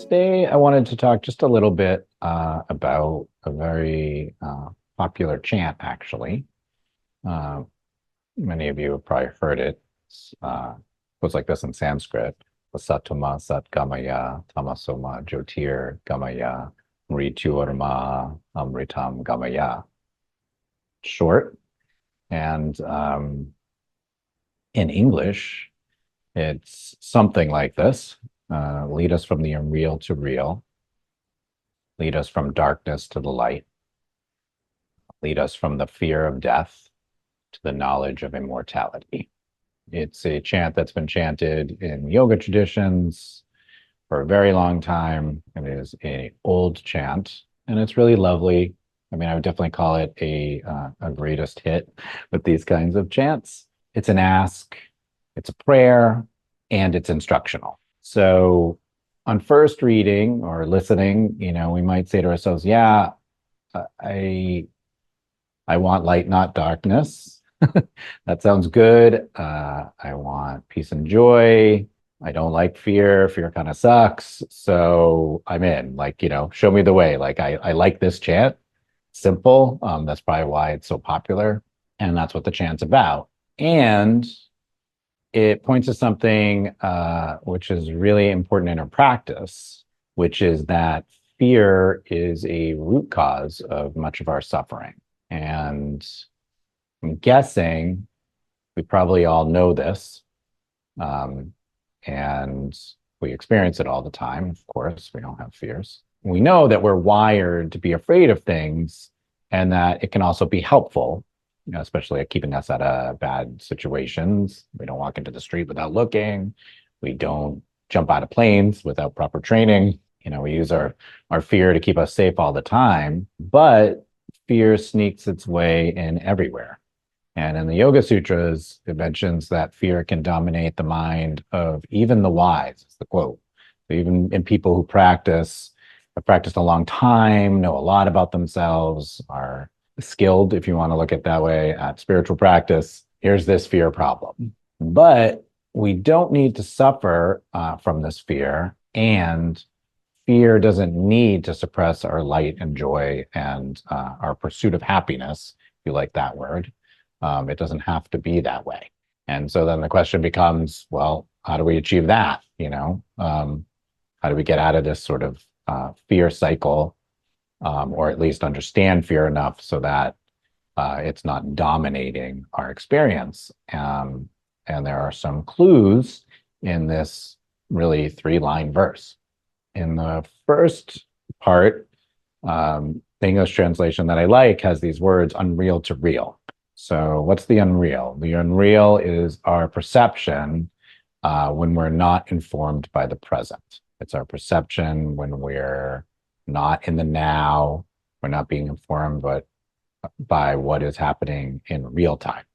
Today, I wanted to talk just a little bit about a very popular chant, actually. Uh, Many of you have probably heard it. Goes like this in Sanskrit. Asato Maa, Sad-Gamaya, Tamaso Maa, Jyotir-Gamaya, Mrtyor-Maa, Amrtam-Gamaya. Short. And in English, it's something like this. Lead us from the unreal to real. Lead us from darkness to the light. Lead us from the fear of death to the knowledge of immortality. It's a chant that's been chanted in yoga traditions for a very long time. It is an old chant, and it's really lovely. I mean, I would definitely call it a greatest hit with these kinds of chants. It's an ask, it's a prayer, and it's instructional. So on first reading or listening, we might say to ourselves, yeah, I I want light, not darkness. That sounds good. I want peace and joy. I don't like fear. Fear kind of sucks. So I'm in. Like, show me the way. Like I like this chant. Simple. That's probably why it's so popular. And that's what the chant's about. And it points to something which is really important in our practice, which is that fear is a root cause of much of our suffering. And I'm guessing we probably all know this, and we experience it all the time. Of course, we don't have fears. We know that we're wired to be afraid of things and that it can also be helpful, especially at keeping us out of bad situations. We don't walk into the street without looking. We don't jump out of planes without proper training. We use our fear to keep us safe all the time, but fear sneaks its way in everywhere. And in the Yoga Sutras, it mentions that fear can dominate the mind of even the wise, is the quote. So even in people who have practiced a long time, know a lot about themselves, are skilled, if you want to look at it that way, at spiritual practice, here's this fear problem. But we don't need to suffer from this fear, and fear doesn't need to suppress our light and joy and our pursuit of happiness, if you like that word. It doesn't have to be that way. And so then the question becomes, well, how do we achieve that? How do we get out of this sort of fear cycle, or at least understand fear enough so that it's not dominating our experience? And there are some clues in this really three-line verse. In the first part, the English translation that I like has these words, unreal to real. So what's the unreal? The unreal is our perception when we're not informed by the present. It's our perception when we're not in the now, we're not being informed by what is happening in real time.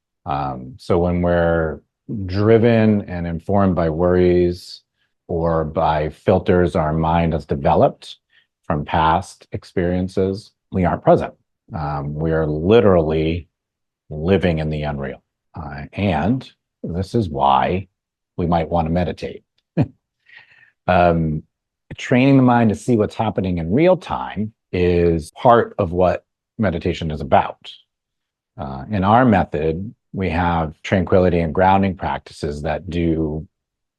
So when we're driven and informed by worries or by filters our mind has developed from past experiences, we aren't present. We are literally living in the unreal. And this is why we might want to meditate. Training the mind to see what's happening in real time is part of what meditation is about. In our method, we have tranquility and grounding practices that do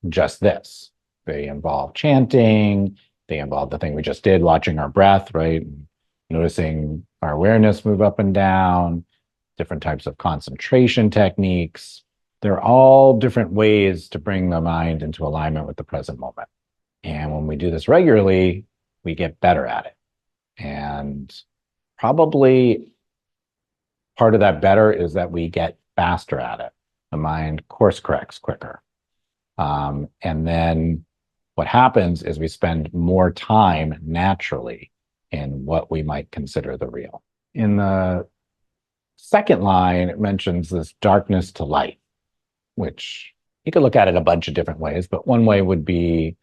just this. They involve chanting, they involve the thing we just did, watching our breath, right? Noticing our awareness move up and down, different types of concentration techniques. They're all different ways to bring the mind into alignment with the present moment. And when we do this regularly, we get better at it. And probably part of that better is that we get faster at it. The mind course corrects quicker. And then what happens is we spend more time naturally in what we might consider the real. In the second line, it mentions this darkness to light, which you could look at it a bunch of different ways, but one way would be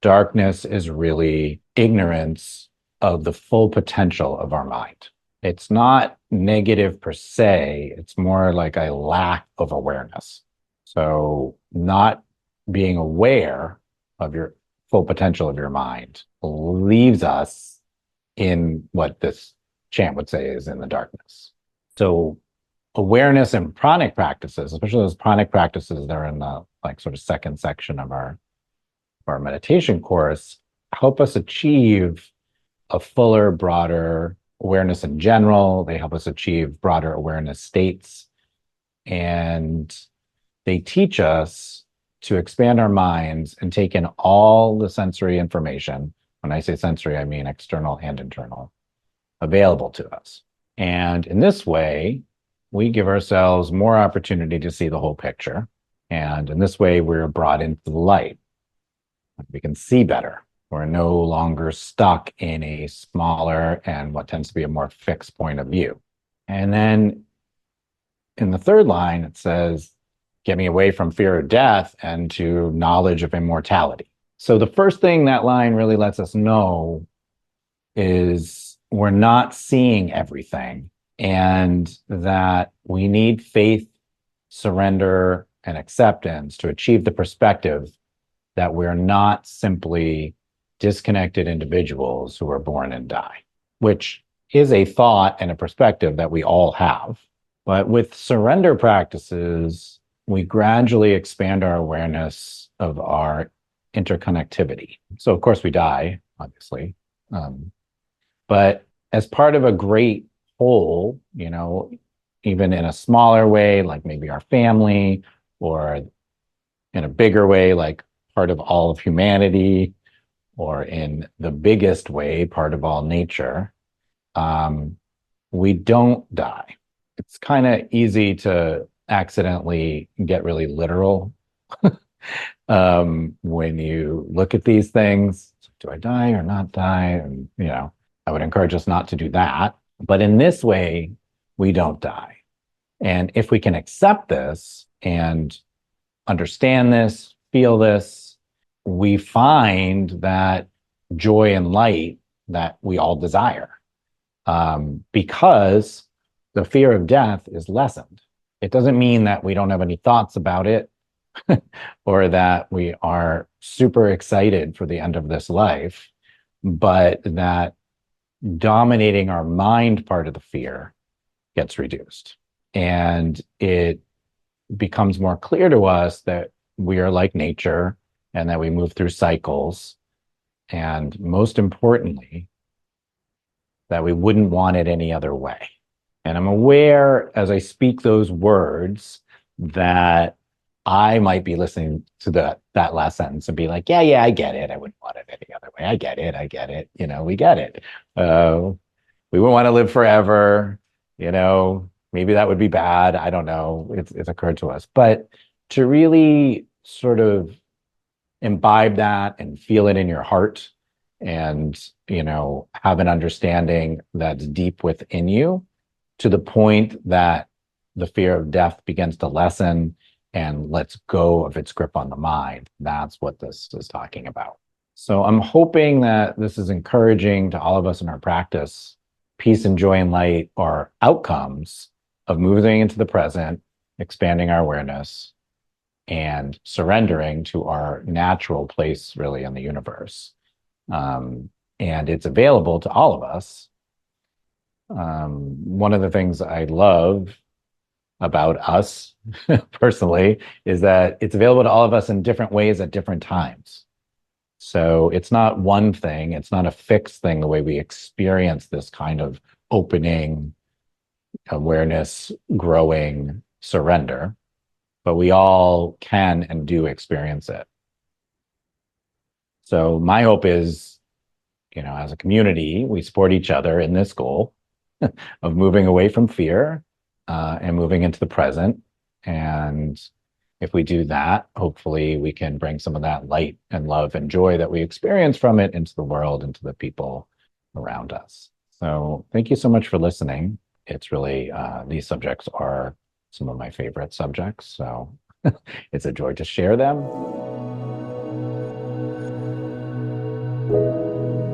darkness is really ignorance of the full potential of our mind. It's not negative per se, it's more like a lack of awareness. So not being aware of your full potential of your mind leaves us in what this chant would say is in the darkness. So awareness and pranic practices, especially those pranic practices that are in the like sort of second section of our meditation course, help us achieve a fuller, broader awareness in general. They help us achieve broader awareness states. And they teach us to expand our minds and take in all the sensory information. When I say sensory, I mean external and internal, available to us. And in this way, we give ourselves more opportunity to see the whole picture. And in this way, we're brought into the light. We can see better. We're no longer stuck in a smaller and what tends to be a more fixed point of view. And then in the third line, it says, get me away from fear of death and to knowledge of immortality. So the first thing that line really lets us know is we're not seeing everything, and that we need faith, surrender, and acceptance to achieve the perspective that we're not simply disconnected individuals who are born and die, which is a thought and a perspective that we all have. But with surrender practices, we gradually expand our awareness of our interconnectivity. So of course we die, obviously. But as part of a great whole, you know, even in a smaller way, like maybe our family, or in a bigger way, like part of all of humanity, or in the biggest way, part of all nature, we don't die. It's kind of easy to accidentally get really literal when you look at these things. Do I die or not die? And, you know, I would encourage us not to do that. But in this way, we don't die. And if we can accept this and understand this, feel this, we find that joy and light that we all desire, because the fear of death is lessened. It doesn't mean that we don't have any thoughts about it or that we are super excited for the end of this life, but that dominating our mind part of the fear gets reduced. And it becomes more clear to us that we are like nature and that we move through cycles. And most importantly, that we wouldn't want it any other way. And I'm aware as I speak those words that I might be listening to that last sentence and be like, yeah, I get it. I wouldn't want it any other way. I get it. You know, we get it. We wouldn't want to live forever. You know, maybe that would be bad. I don't know. It's occurred to us. But to really sort of imbibe that and feel it in your heart and, you know, have an understanding that's deep within you to the point that the fear of death begins to lessen and lets go of its grip on the mind. That's what this is talking about. So I'm hoping that this is encouraging to all of us in our practice. Peace and joy and light are outcomes of moving into the present, expanding our awareness, and surrendering to our natural place really in the universe. And it's available to all of us. One of the things I love about us personally is that it's available to all of us in different ways at different times. So it's not one thing, it's not a fixed thing the way we experience this kind of opening, awareness, growing, surrender, but we all can and do experience it. So my hope is, you know, as a community, we support each other in this goal of moving away from fear and moving into the present. And if we do that, hopefully we can bring some of that light and love and joy that we experience from it into the world, into the people around us. So thank you so much for listening. It's really, these subjects are some of my favorite subjects. So it's a joy to share them.